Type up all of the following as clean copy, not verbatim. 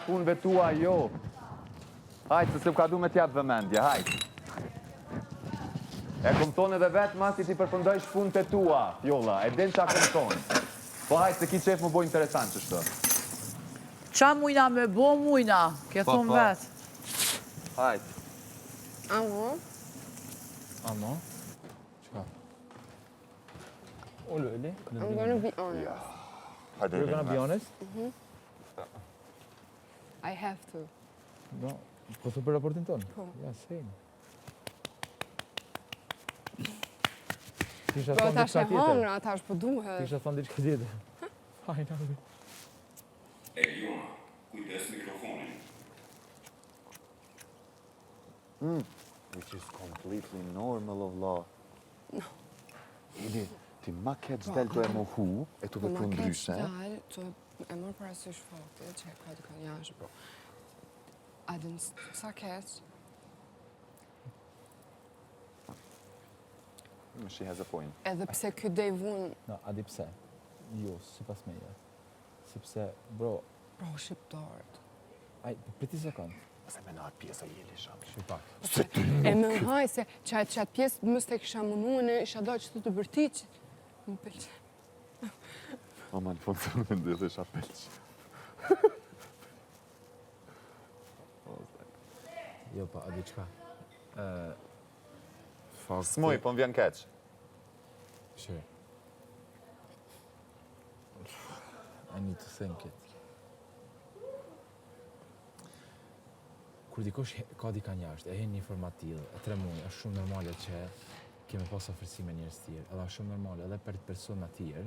punëve tua, jo. Hajtë, se ka du me t'jap vëmendje, hajtë. E kom thonë edhe vetë masi ti përfundojsh punët e tua, Fjolla, e din qa kom thonë. Po hajtë, se ki qef më boj interesant që shto. Qa mujna me bo mujna, ke thonë vetë. Hajtë. Amo? Amo? Qka? O Luli? I'm gonna be honest. You're gonna be honest? I have to. No. Po thë për raportin tonë? Po. Ja, sejnë. Tisha Po thonë tash diçka e tjetër. hongra, tash po duhet. Tisha thonë diçka tjetër. Hajna. Eliona, kujdes mikrofonin. Which is completely normal of law. Ili, ti ma keq del të e mohu, e të vepru ndryshe. Ma keq dalë, të e mërë parasysh faktin që e ka të kanë jashtë, bro. Adin, sa keq? She has a point. Edhe pse ky devun, No, a di pse? Jo, si pas meje. Sepse, bro, bro, shqiptarët. aj, priti sekund. Se me na pjesa jeli shamë. Shqipak. E më haj se qatë pjesë mës të kisha mënu në isha do që të bërtiq. Më pëlqe. O ma në fund të në ndë dhe shapelq. Jo, pa, a di qka? Smoj, po më vjen keq. Sure. I need to think it. Kur dikosh ka dika njashtë, e hen një format tillë, e 3 muaj, është shumë normale që kemi pas ofërsime njerëz tjerë. Edhe është shumë normale edhe për persona tjerë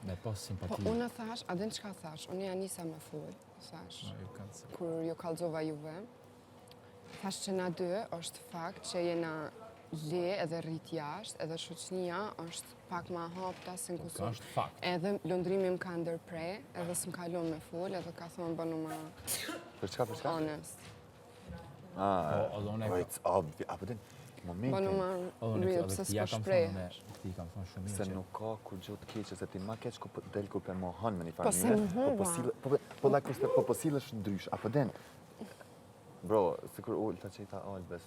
me pas simpati. Po unë thash, a din çka thash? Unë ja nisa me fol, thash. No, ju kanë se. Kur ju kallzova juve, thash që na dy është fakt që jena le edhe rrit jashtë, edhe shoqënia është pak ma hapta se në Kosovë. Është fakt. Edhe lëndrimi më ka ndërpre, edhe s'm kalon me fol, edhe ka thonë bënu ma Për çka, për çka? honest. Edhe unë Oh, it's obvious. Apo den, Bënu momentin, ma real, pse s'po shpreh. Ti kam thonë shumë se mirë. nuk ka kur gjë të keqe, se ti ma keq ku del kur për mohon me një Po farë se mënyrë, më po like po sillesh ndrysh, apo den. Bro, sikur ulta që i tha Albes,